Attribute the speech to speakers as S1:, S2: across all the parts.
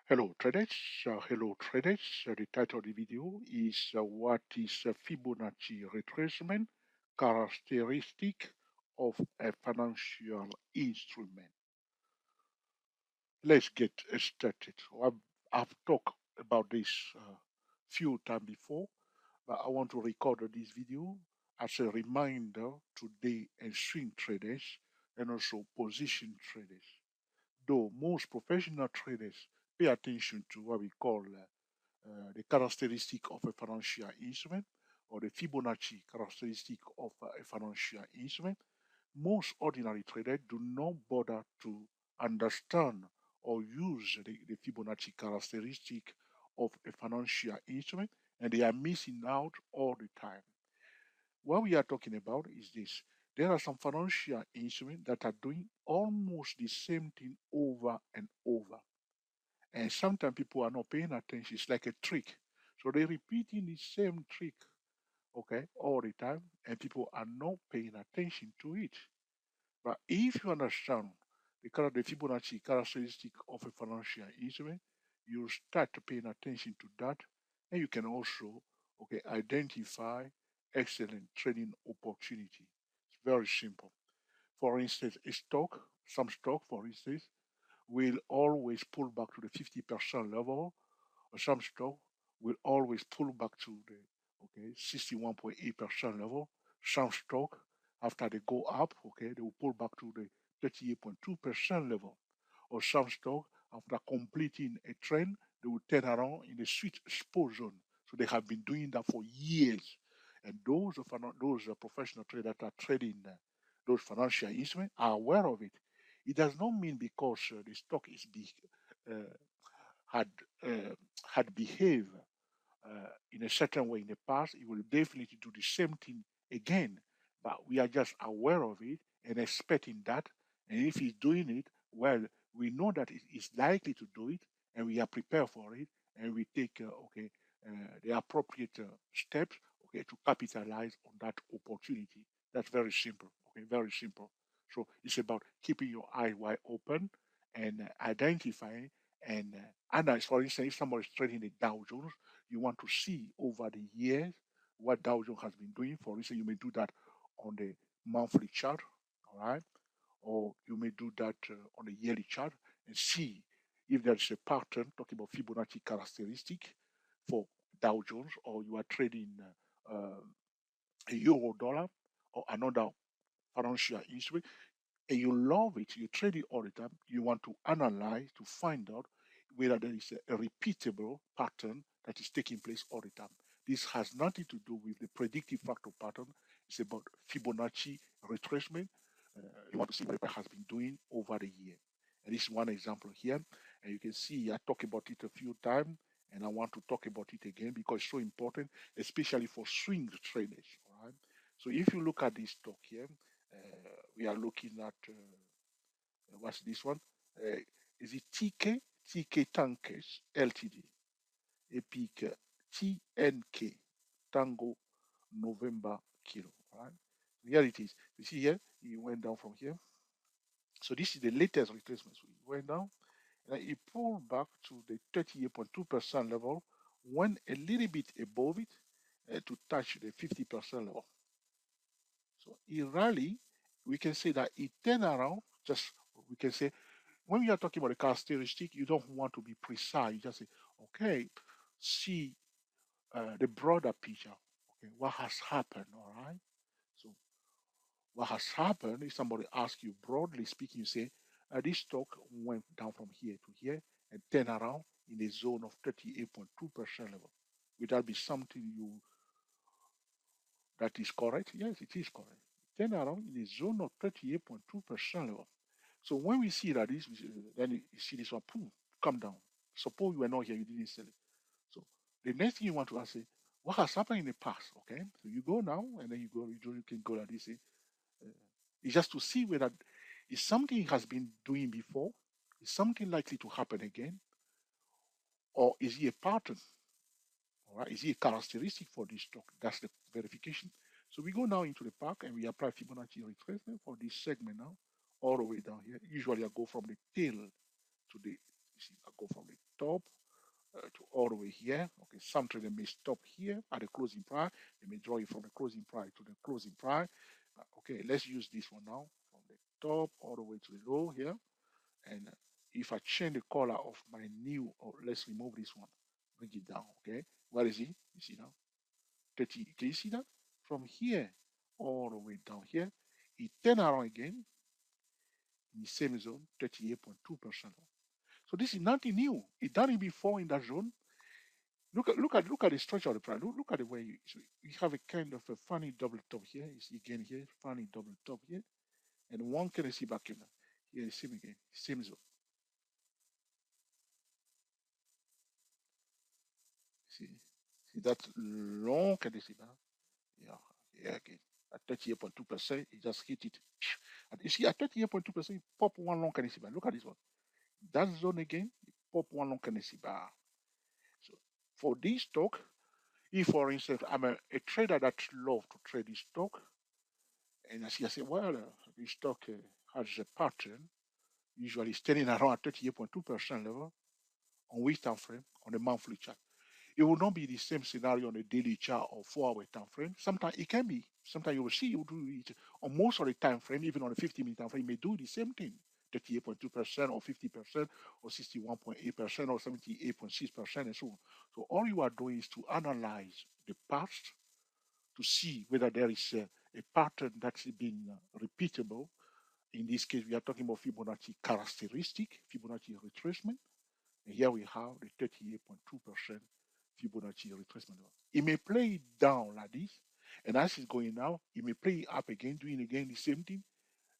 S1: Hello traders, The title of the video is what is a Fibonacci retracement characteristic of a financial instrument. Let's get started. I've talked about this few times before, but I want to record this video as a reminder today and swing traders and also position traders. Though most professional traders pay attention to what we call the characteristic of a financial instrument or the Fibonacci characteristic of a financial instrument, most ordinary traders do not bother to understand or use the Fibonacci characteristic of a financial instrument, and they are missing out all the time. What we are talking about is this. There are some financial instruments that are doing almost the same thing over and over. And sometimes people are not paying attention. It's like a trick. So they're repeating the same trick, okay, all the time, and people are not paying attention to it. But if you understand the Fibonacci characteristic of a financial instrument, you start paying attention to that, and you can also, okay, identify excellent trading opportunity. It's very simple. For instance, some stock, for instance, will always pull back to the 50% level, or some stock will always pull back to the 61.8% level. Some stock, after they go up, okay, they will pull back to the 38.2% level. Or some stock, after completing a trend, they will turn around in the sweet spot zone. So they have been doing that for years. And those professional traders that are trading those financial instruments are aware of it. It does not mean because the stock is big, uh, had uh, had behaved in a certain way in the past, it will definitely do the same thing again. But we are just aware of it and expecting that. And if he's doing it, well, we know that it is likely to do it, and we are prepared for it, and we take the appropriate steps, okay, to capitalize on that opportunity. That's very simple. Okay, very simple. So it's about keeping your eye wide open and identifying and analyze. For instance, if somebody is trading the Dow Jones, you want to see over the years what Dow Jones has been doing. For instance, you may do that on the monthly chart, all right, or you may do that on the yearly chart and see if there is a pattern talking about Fibonacci characteristic for Dow Jones, or you are trading a euro dollar or another financial instrument, and you love it, you trade it all the time, you want to analyze to find out whether there is a repeatable pattern that is taking place all the time. This has nothing to do with the predictive factor pattern. It's about Fibonacci retracement. You want to see what it has been doing over the year. And this is one example here. And you can see I talked about it a few times, and I want to talk about it again because it's so important, especially for swing traders. All right. So if you look at this stock here, we are looking at what's this one? Uh, is it TK Tankers Ltd? Epic TNK Tango November Kilo. Right? Here it is. You see here, it went down from here. So this is the latest retracement. So it went down and it pulled back to the 38.2% level, went a little bit above it to touch the 50% level. So it rally, we can say that it turned around, just we can say when we are talking about the characteristic, you don't want to be precise. You just say, okay, see the broader picture. Okay, what has happened? All right. So what has happened? If somebody asks you broadly speaking, you say this stock went down from here to here and turn around in the zone of 38.2% level. Would that be something you that is correct? Yes, it is correct. Turn around in the zone of 38.2% level. So when we see that this, then you see this one, boom, come down. Suppose you were not here, you didn't sell it. So the next thing you want to ask is, what has happened in the past? Okay, so you go now, and then you can go like this. It's just to see whether is something he has been doing before, is something likely to happen again, or is he a pattern? All right, is he a characteristic for this stock? That's the verification. So we go now into the park and we apply Fibonacci retracement for this segment now, all the way down here. Usually I go from the tail to the, you see, I go from the top to all the way here. Okay, some traders may stop here at the closing price. They may draw it from the closing price to the closing price. Okay, let's use this one now from the top all the way to the low here. And if I change the color of my new, or let's remove this one, bring it down. Okay, where is it? You see now, 30. Can you see that? From here all the way down here, it turn around again in the same zone, 38.2%. So this is nothing new. It done it before in that zone. Look at the structure of the price. Look at the way you have a kind of a funny double top here. You see again here, funny double top here, and one currency back in here, same again, same zone. See that long currency bar? Yeah, yeah again. At 38.2%, it just hit it. And you see at 38.2%, pop one long currency bar. Look at this one. That zone again, pop one long currency bar. So for this stock, if for instance I'm a trader that love to trade this stock, and I say, well, this stock has a pattern, usually standing around 38.2% level on which time frame on the monthly chart. It will not be the same scenario on a daily chart or 4 hour time frame. Sometimes it can be. Sometimes you will see you do it on most of the time frame, even on a 50-minute time frame, you may do the same thing. 38.2% or 50% or 61.8% or 78.6% and so on. So all you are doing is to analyze the past to see whether there is a pattern that's been repeatable. In this case, we are talking about Fibonacci characteristic, Fibonacci retracement. And here we have the 38.2% Fibonacci retracement. It may play it down like this, and as it's going down, it may play it up again, doing again the same thing,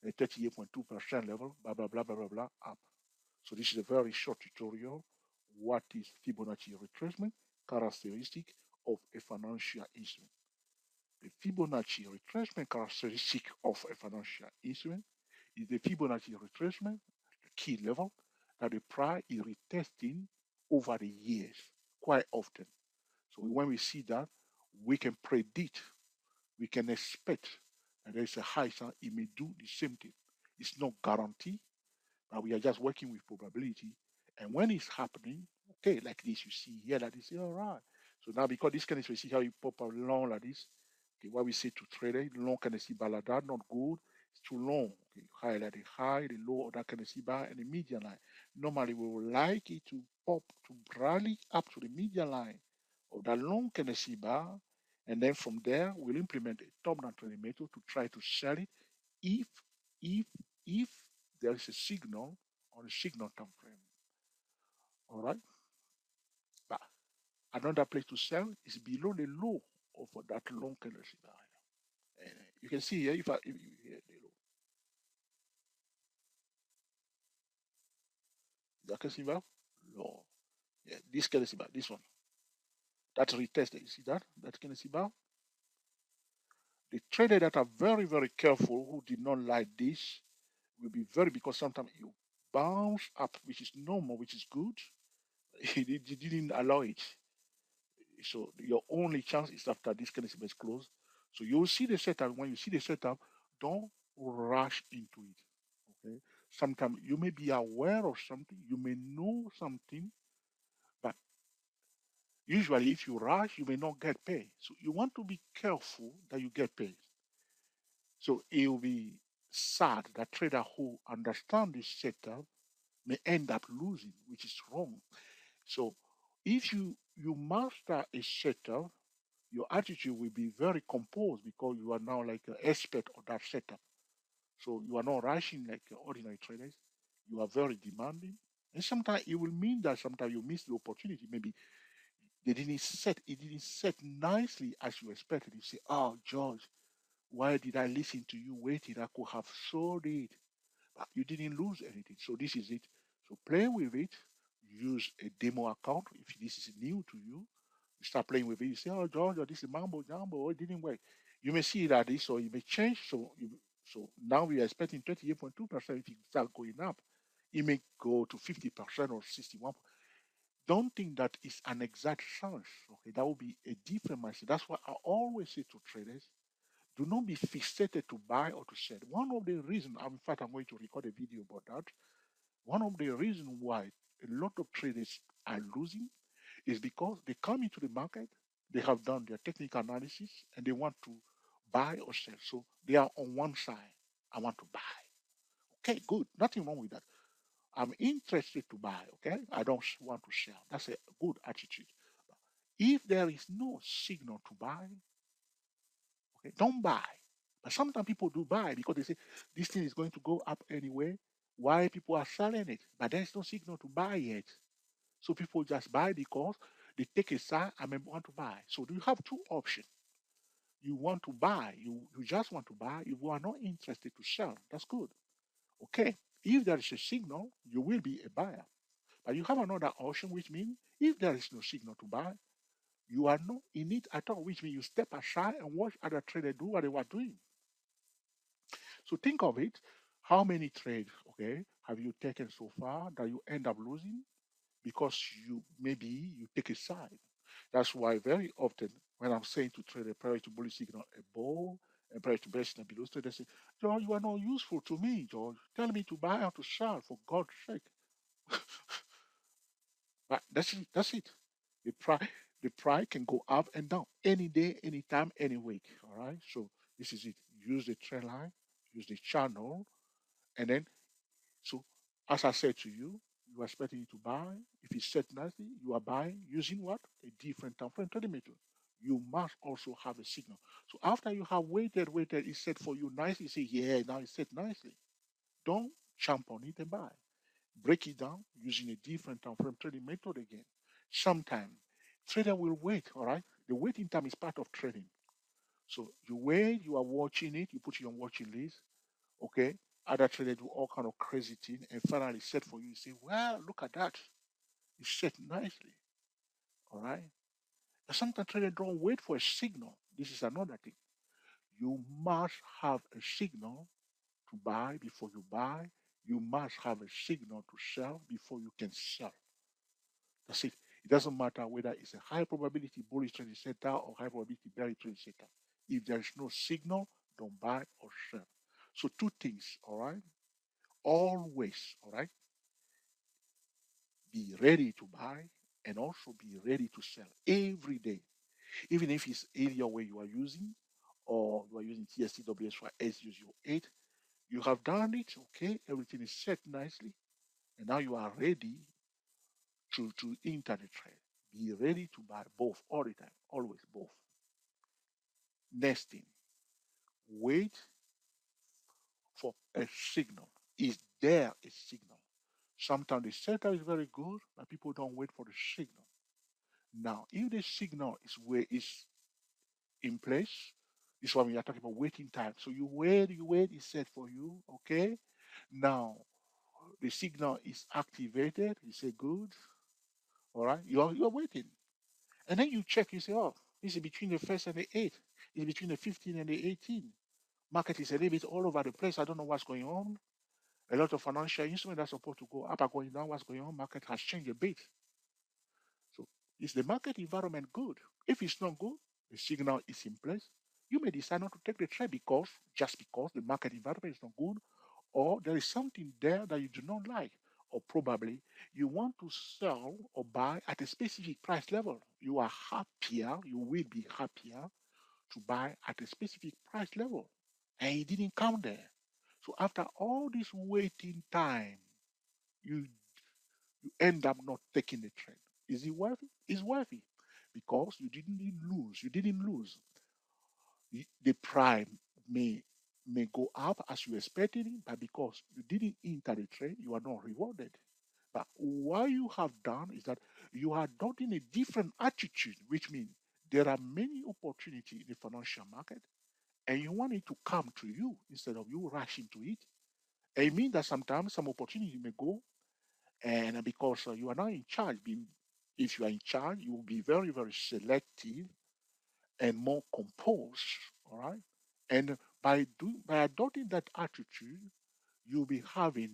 S1: a 38.2% level, blah, blah, blah, blah, blah, blah, up. So this is a very short tutorial. What is Fibonacci retracement? Characteristic of a financial instrument. The Fibonacci retracement characteristic of a financial instrument is the Fibonacci retracement, the key level, that the price is retesting over the years quite often. So when we see that, we can predict, we can expect that there is a high chance it may do the same thing. It's not guaranteed, but we are just working with probability. And when it's happening, okay, like this, you see here that is all right. So now because this kind of you see how you pop a long like this, okay, what we say to trader, long can see bar like that, not good. It's too long. Okay, high like the high, the low, that can see bar, and the median line. Normally we would like it to pop to rally up to the median line of that long can see bar, and then from there we'll implement a top down trading method to try to sell it if if if there is a signal on a signal time frame. All right. But another place to sell is below the low of that long candlestick line. And you can see here if you here the low. That candlestick bar, low. Yeah, this candlestick bar, this one. That's retested. You see that? That candlestick bar. The traders that are very, very careful who did not like this will be very because sometimes you bounce up, which is normal, which is good. He didn't allow it. So your only chance is after this kind of is closed. So you'll see the setup. When you see the setup, don't rush into it. Okay. Sometimes you may be aware of something, you may know something, but usually if you rush, you may not get paid. So you want to be careful that you get paid. So it will be sad that trader who understand this setup may end up losing, which is wrong. So if you master a setup, your attitude will be very composed because you are now like an expert of that setup. So you are not rushing like ordinary traders. You are very demanding. And sometimes it will mean that sometimes you miss the opportunity. Maybe it didn't set nicely as you expected. You say, oh George, why did I listen to you waiting? I could have sold it. But you didn't lose anything. So this is it. So play with it. Use a demo account if this is new to you. You start playing with it. You say, "Oh, Georgia, this is mambo jumbo. Oh, it didn't work." You may see that this, or you may change. So now we are expecting 28.2%. If it start going up, it may go to 50% or 61. Don't think that it's an exact science. Okay, that will be a different mindset. That's why I always say to traders, do not be fixated to buy or to sell. One of the reasons, in fact, I'm going to record a video about that. One of the reasons why a lot of traders are losing is because they come into the market, they have done their technical analysis, and they want to buy or sell. So they are on one side. I want to buy. Okay, good. Nothing wrong with that. I'm interested to buy. Okay, I don't want to sell. That's a good attitude. If there is no signal to buy, okay, don't buy. But sometimes people do buy because they say this thing is going to go up anyway. Why people are selling it? But there's no signal to buy yet. So people just buy because they take a side and may want to buy. So you have two options. You want to buy, you just want to buy, you are not interested to sell. That's good. Okay. If there is a signal, you will be a buyer. But you have another option, which means if there is no signal to buy, you are not in it at all, which means you step aside and watch other traders do what they were doing. So think of it. How many trades, okay, have you taken so far that you end up losing because you take a side? That's why very often when I'm saying to trade a prior to bullish signal above and prior to bearish signal below, they say, George, you are not useful to me, George. Tell me to buy or to sell for God's sake. But that's it. That's it. The price can go up and down any day, anytime, any week. All right. So this is it. Use the trend line, use the channel, and then so as I said to you, you are expecting it to buy. If it's set nicely, you are buying using what? A different time frame trading method. You must also have a signal. So after you have waited, it's set for you nicely. You say, yeah, now it's set nicely. Don't jump on it and buy. Break it down using a different time frame trading method again. Sometimes trader will wait, all right? The waiting time is part of trading. So you wait, you are watching it, you put it on watching list, okay? Other traders do all kind of crazy thing and finally set for you. You say, well, look at that. It's set nicely, all right? But sometimes traders don't wait for a signal. This is another thing. You must have a signal to buy before you buy. You must have a signal to sell before you can sell. That's it. It doesn't matter whether it's a high probability bullish trading setup or high probability bearish trading setup. If there is no signal, don't buy or sell. So two things, all right? Always, all right? Be ready to buy and also be ready to sell every day. Even if it's area where you are using or you are using TSTWS for SUSU8, you have done it, okay? Everything is set nicely, and now you are ready to enter the trade. Be ready to buy both all the time, always both. Next thing, wait for a signal. Is there a signal? Sometimes the setup is very good, but people don't wait for the signal. Now, if the signal is where is in place, this is why we are talking about waiting time. So you wait, it's set for you, okay? Now the signal is activated, you say good, all right, you're waiting. And then you check, you say, oh, this is between the first and the eighth, it's between the 15 and the 18. Market is a little bit all over the place. I don't know what's going on. A lot of financial instruments are supposed to go up are going down. What's going on? Market has changed a bit. So is the market environment good? If it's not good, the signal is in place. You may decide not to take the trade because just because the market environment is not good, or there is something there that you do not like, or probably you want to sell or buy at a specific price level. You are happier, you will be happier to buy at a specific price level, and it didn't come there. So after all this waiting time, you you end up not taking the trade. Is it worthy? It's worthy because you didn't lose. You didn't lose. The prime may go up as you expected it, but because you didn't enter the trade, you are not rewarded. But what you have done is that you are adopting a different attitude, which means there are many opportunities in the financial market, and you want it to come to you instead of you rushing to it. And it means that sometimes some opportunity may go, and because you are not in charge, if you are in charge, you will be very, very selective and more composed. All right, and by adopting that attitude, you'll be having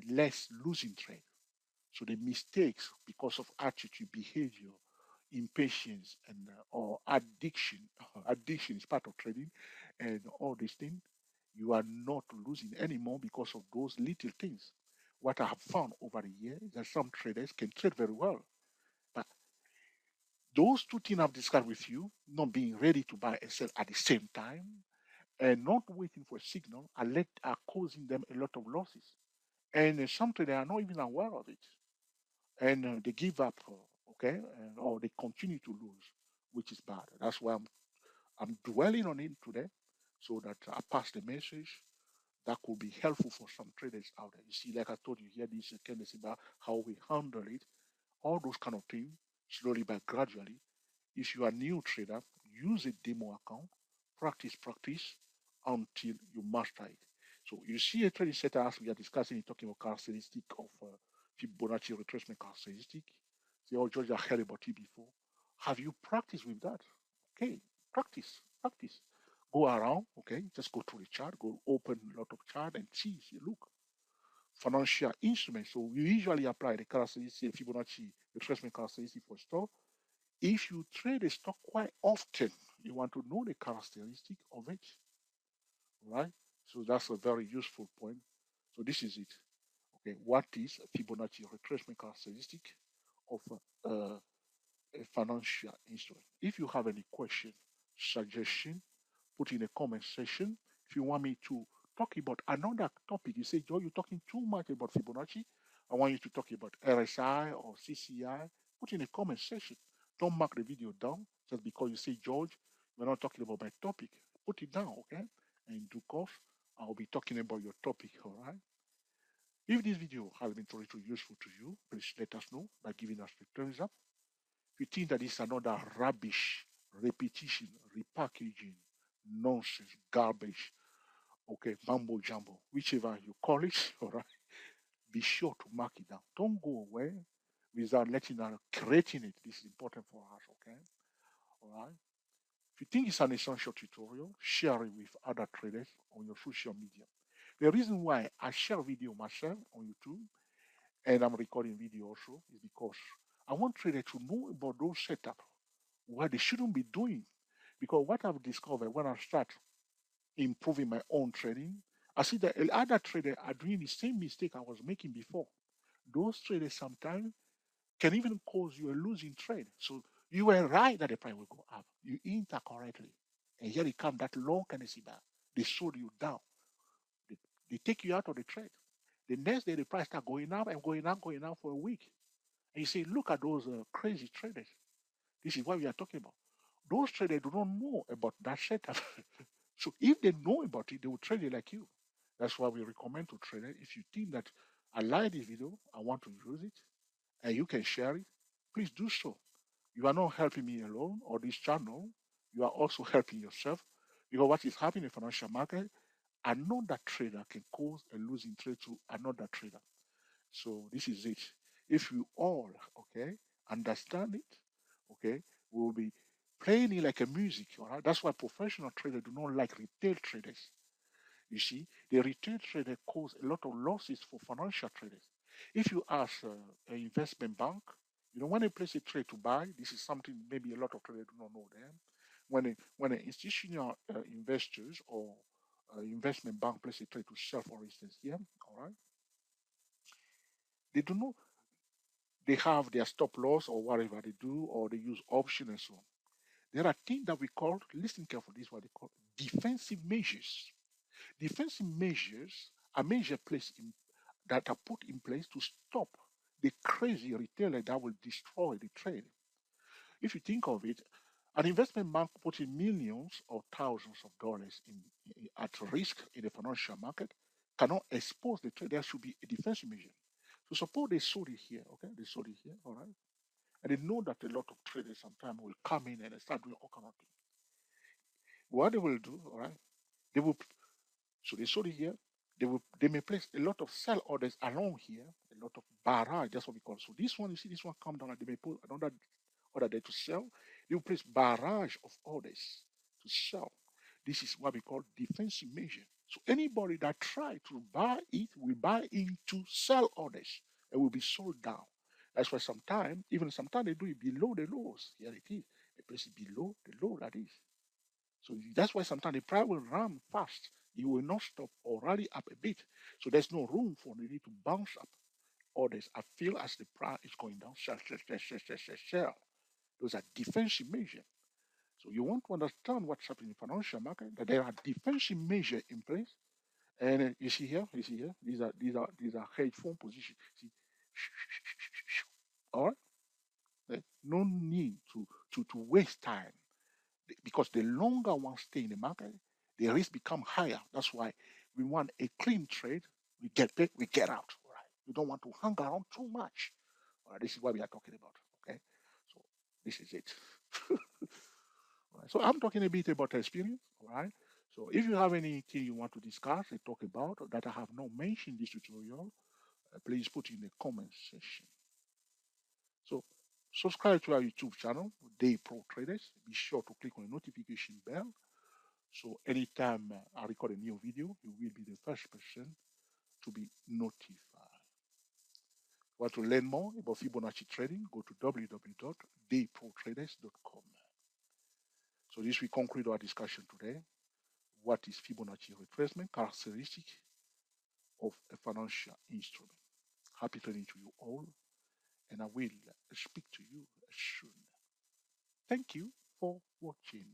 S1: less losing trade. So the mistakes because of attitude, behavior, impatience, and or addiction, addiction is part of trading, and all these things, you are not losing anymore because of those little things. what I have found over the years is that some traders can trade very well. But those two things I've discussed with you, not being ready to buy and sell at the same time and not waiting for a signal, are causing them a lot of losses. And some traders are not even aware of it. And they give up, okay, or they continue to lose, which is bad. That's why I'm dwelling on it today so that I pass the message that could be helpful for some traders out there. You see, like I told you here, this is about how we handle it, all those kind of things, slowly but gradually. If you are a new trader, use a demo account, practice until you master it. So you see a trading setup as we are discussing, talking about characteristic of Fibonacci retracement characteristic. See, all George, I heard about it before. Have you practiced with that? Okay, practice. Go around, okay, just go through the chart, go open a lot of chart and see, look, financial instruments. So we usually apply the characteristic Fibonacci retracement characteristic for stock. If you trade a stock quite often, you want to know the characteristic of it, right? So that's a very useful point. So this is it. Okay, what is a Fibonacci retracement characteristic of a financial instrument? If you have any question, suggestion, put in the comment section. If you want me to talk about another topic, you say, Joe, you're talking too much about Fibonacci. I want you to talk about RSI or CCI. Put in the comment section. Don't mark the video down just because you say, George, we're not talking about my topic. Put it down, okay? And in due course, I'll be talking about your topic, all right? If this video has been truly useful to you, please let us know by giving us the thumbs up. If you think that this is another rubbish, repetition, repackaging, nonsense, garbage, okay, mambo jumbo, whichever you call it, all right, be sure to mark it down. Don't go away without letting us creating it. This is important for us, okay? All right. If you think it's an essential tutorial, share it with other traders on your social media. The reason why I share video myself on YouTube and I'm recording video also is because I want traders to know about those setups what they shouldn't be doing. Because what I've discovered when I start improving my own trading, I see that other traders are doing the same mistake I was making before. Those traders sometimes can even cause you a losing trade. So you were right that the price will go up. You enter correctly. And here it comes that long candlestick bar. They sold you down. They, they take you out of the trade. The next day the price start going up and going up for a week. And you say, look at those crazy traders. This is what we are talking about. Those traders do not know about that setup. So if they know about it, they will trade it like you. That's why we recommend to traders. If you think that I like this video, I want to use it, and you can share it, please do so. You are not helping me alone or this channel. You are also helping yourself because what is happening in the financial market, another trader can cause a losing trade to another trader. So this is it. If you all, okay, understand it, okay, we'll be playing it like a music, all right? That's why professional traders do not like retail traders. You see, the retail trader cause a lot of losses for financial traders. If you ask an investment bank, when they place a trade to buy, this is something maybe a lot of traders do not know them. When an institutional investors or investment bank place a trade to sell, for instance, yeah, all right, they do not they have their stop loss or whatever they do, or they use option and so on. There are things that we call, listen carefully, this is what they call defensive measures. Defensive measures are measures that are put in place to stop the crazy retailer that will destroy the trade. If you think of it, an investment bank putting millions or thousands of dollars at risk in the financial market cannot expose the trade. There should be a defensive measure. So suppose they sold it here, okay? They sold it here, all right? And they know that a lot of traders sometimes will come in and start doing all kind of things. What they will do, all right? They will so they sold it here. They may place a lot of sell orders along here, a lot of barrage, that's what we call it. So this one, you see this one come down and they may put another order there to sell. They will place barrage of orders to sell. This is what we call defensive measure. So anybody that try to buy it will buy into sell orders and will be sold down. That's why sometimes they do it below the lows. Here it is. They place it below the low like this. So that's why sometimes the price will run fast it will not stop or rally up a bit. So there's no room for it to bounce up. Or there's a feel as the price is going down, sell. Those are defensive measures. So you want to understand what's happening in the financial market, that there are defensive measures in place. And you see here, these are hedge fund positions. See, all right. No need to waste time because the longer one stay in the market, the risk become higher. That's why we want a clean trade. We get paid, we get out. All right. We don't want to hang around too much. All right. This is what we are talking about. Okay. So this is it. All right. So I'm talking a bit about experience. All right. So if you have anything you want to discuss and talk about that I have not mentioned in this tutorial, please put in the comment section. So subscribe to our YouTube channel, Day Pro Traders. Be sure to click on the notification bell. So anytime I record a new video, you will be the first person to be notified. Want to learn more about Fibonacci trading? Go to www.dayprotraders.com. So this will conclude our discussion today. What is Fibonacci retracement? Characteristic of a financial instrument. Happy trading to you all, and I will speak to you soon. Thank you for watching.